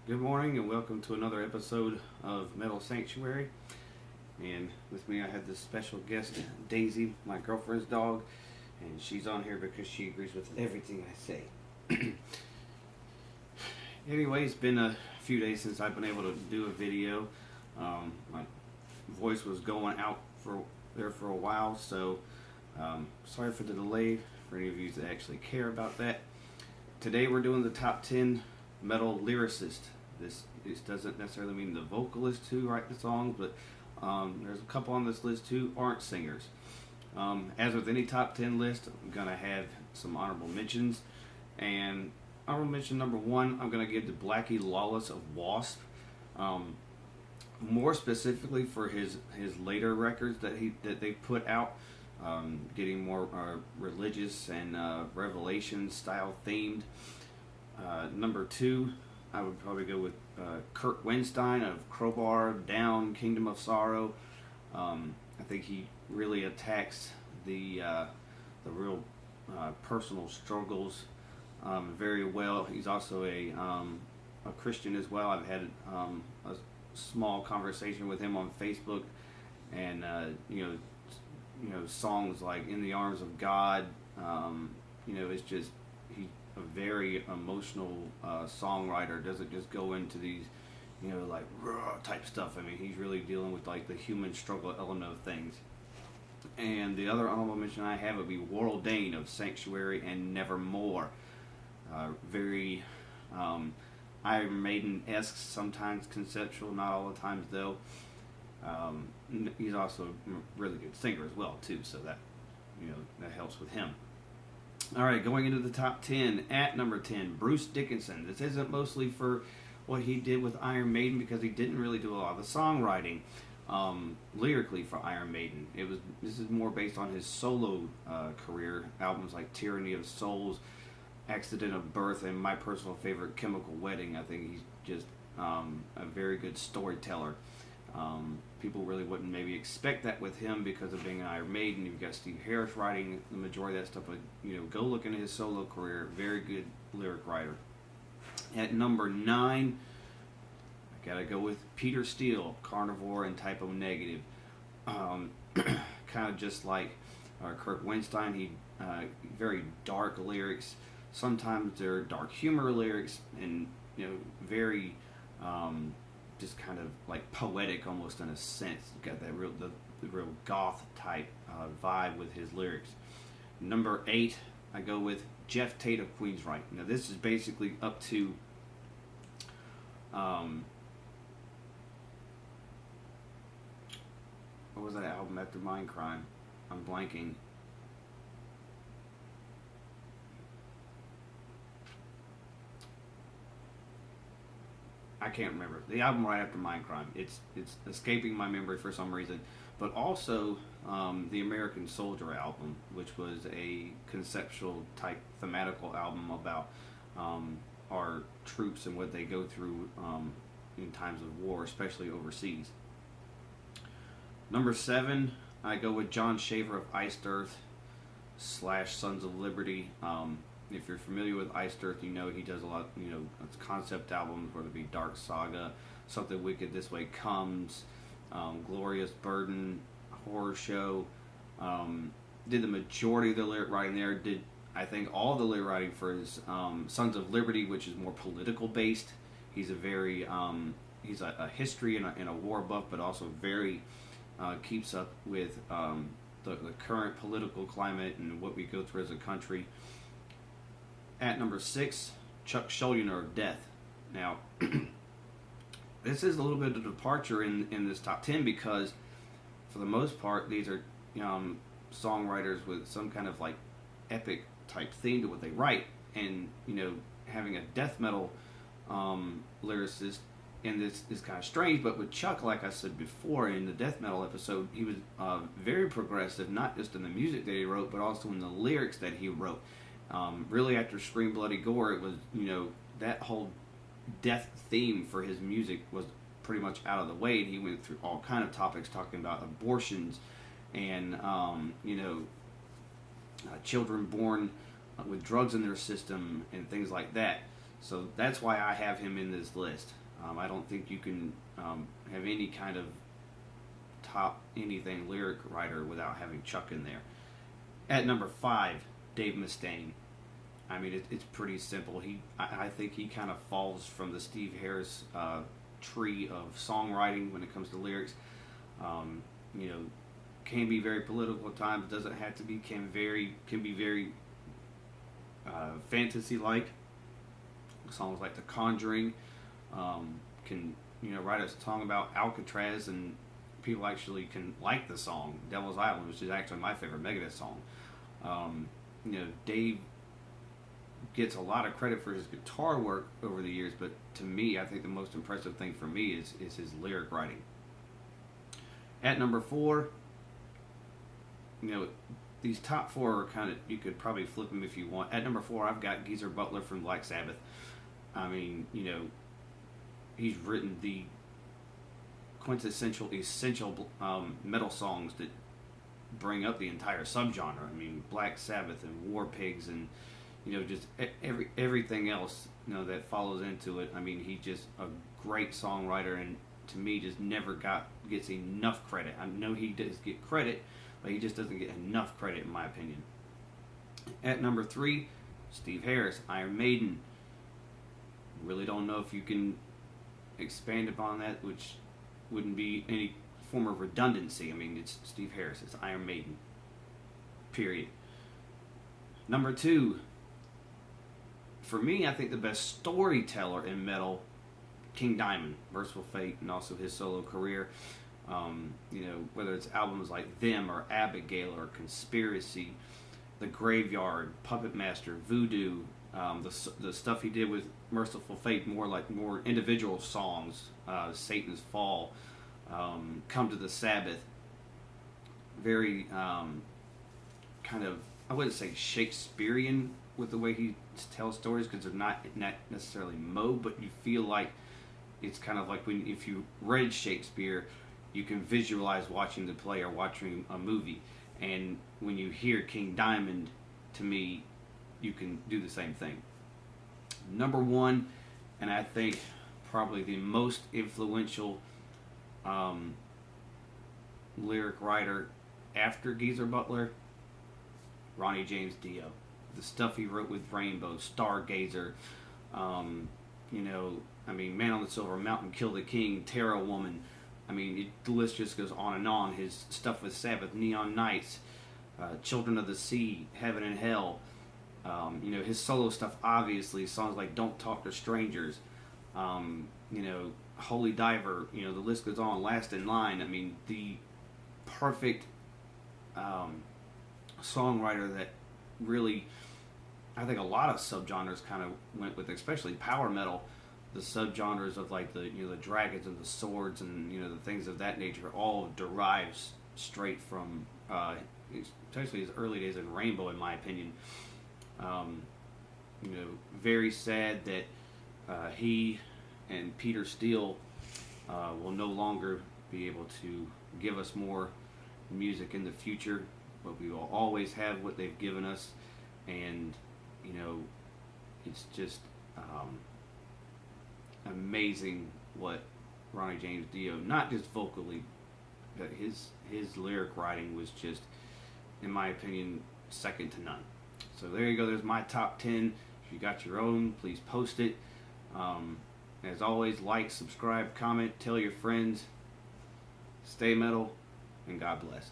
Good morning and welcome to another episode of Metal Sanctuary. And with me I have this special guest, Daisy, my girlfriend's dog, and she's on here because she agrees with everything I say. Anyway, it's been a few days since I've been able to do a video. My voice was going out for a while, so sorry for the delay for any of you that actually care about that. Today we're doing the top 10 metal lyricists. This doesn't necessarily mean the vocalists who write the songs, but there's a couple on this list who aren't singers. As with any top 10 list, I'm going to have some honorable mentions. And honorable mention number one, I'm going to give to Blackie Lawless of Wasp. More specifically for his later records that they put out, getting more religious and Revelation style themed. Number two, I would probably go with Kurt Weinstein of Crowbar, Down, Kingdom of Sorrow. I think he really attacks the real personal struggles very well. He's also a Christian as well. I've had a small conversation with him on Facebook, and songs like "In the Arms of God." It's just he's a very emotional songwriter. Doesn't just go into these like raw type stuff. I mean, he's really dealing with like the human struggle element of things. And the other honorable mention I have would be Warrell Dane of Sanctuary and Nevermore. Very Iron Maiden-esque, sometimes conceptual, not all the times though. He's also a really good singer as well too, so that that helps with him. All right, going into the top 10, at number 10, Bruce Dickinson. This isn't mostly for what he did with Iron Maiden, because he didn't really do a lot of the songwriting lyrically for Iron Maiden. This is more based on his solo career, albums like Tyranny of Souls, Accident of Birth, and my personal favorite, Chemical Wedding. I think he's just a very good storyteller. People really wouldn't maybe expect that with him because of being an Iron Maiden. You've got Steve Harris writing the majority of that stuff, but go look into his solo career. Very good lyric writer. At number 9, I gotta go with Peter Steele, Carnivore and Typo Negative. Kind of just like Kurt Weinstein, he very dark lyrics. Sometimes they're dark humor lyrics, and very just kind of like poetic almost in a sense. You've got that the real goth type vibe with his lyrics. Number 8, I go with Jeff Tate of Queensryche. Now this is basically up to what was that album after Mindcrime? I'm blanking. I can't remember the album right after Mindcrime. It's escaping my memory for some reason. But also the American Soldier album, which was a conceptual type thematical album about our troops and what they go through in times of war, especially overseas. Number 7, I go with John Shaver of Iced Earth / Sons of Liberty. If you're familiar with Iced Earth, he does a lot, it's concept albums, whether it be Dark Saga, Something Wicked This Way Comes, Glorious Burden, Horror Show. Did the majority of the lyric writing there. Did, I think, all the lyric writing for his Sons of Liberty, which is more political based. He's a very, he's a history and a war buff, but also very keeps up with the current political climate and what we go through as a country. At number 6, Chuck Schuldiner of Death. Now, this is a little bit of a departure in this top 10, because for the most part these are songwriters with some kind of like epic type theme to what they write, and having a death metal lyricist in this is kind of strange. But with Chuck, like I said before in the death metal episode, he was very progressive, not just in the music that he wrote, but also in the lyrics that he wrote. Really, after Scream Bloody Gore, it was, that whole death theme for his music was pretty much out of the way, and he went through all kind of topics talking about abortions and children born with drugs in their system and things like that. So that's why I have him in this list. I don't think you can have any kind of top anything lyric writer without having Chuck in there. At number 5, Dave Mustaine. I mean, it's pretty simple. I think he kind of falls from the Steve Harris tree of songwriting when it comes to lyrics. You know, can be very political at times. Doesn't have to be. Can be very fantasy like. Songs like The Conjuring can write a song about Alcatraz and people actually can like the song Devil's Island, which is actually my favorite Megadeth song. Dave gets a lot of credit for his guitar work over the years, but to me, I think the most impressive thing for me is his lyric writing. At number 4, these top 4 are kind of, you could probably flip them if you want. At number 4, I've got Geezer Butler from Black Sabbath. I mean, he's written the quintessential, essential metal songs that bring up the entire subgenre. I mean, Black Sabbath and War Pigs and just everything else that follows into it. I mean, he's just a great songwriter, and to me, just never gets enough credit. I know he does get credit, but he just doesn't get enough credit, in my opinion. At number 3, Steve Harris, Iron Maiden. Really don't know if you can expand upon that, which wouldn't be any form of redundancy. I mean, it's Steve Harris, it's Iron Maiden. Period. Number 2, for me, I think the best storyteller in metal, King Diamond, Merciful Fate, and also his solo career. Whether it's albums like Them or Abigail or Conspiracy, The Graveyard, Puppet Master, Voodoo, the stuff he did with Merciful Fate, more individual songs, Satan's Fall, Come to the Sabbath, very kind of, I wouldn't say Shakespearean with the way he tells stories, because they're not necessarily mode, but you feel like it's kind of like if you read Shakespeare, you can visualize watching the play or watching a movie. And when you hear King Diamond, to me, you can do the same thing. Number 1, and I think probably the most influential lyric writer after Geezer Butler, Ronnie James Dio. The stuff he wrote with Rainbow, Stargazer, Man on the Silver Mountain, Kill the King, Terror Woman. I mean, the list just goes on and on. His stuff with Sabbath, Neon Nights, Children of the Sea, Heaven and Hell. His solo stuff, obviously, songs like Don't Talk to Strangers, Holy Diver, the list goes on, Last in Line. I mean, the perfect songwriter that really, I think a lot of subgenres kind of went with, especially power metal. The subgenres of like the dragons and the swords and the things of that nature all derives straight from especially his early days in Rainbow, in my opinion. Very sad that he and Peter Steele will no longer be able to give us more music in the future, but we will always have what they've given us. And it's just amazing what Ronnie James Dio, not just vocally, but his lyric writing was just, in my opinion, second to none. So there you go. There's my top 10. If you got your own, please post it. As always, like, subscribe, comment, tell your friends. Stay metal, and God bless.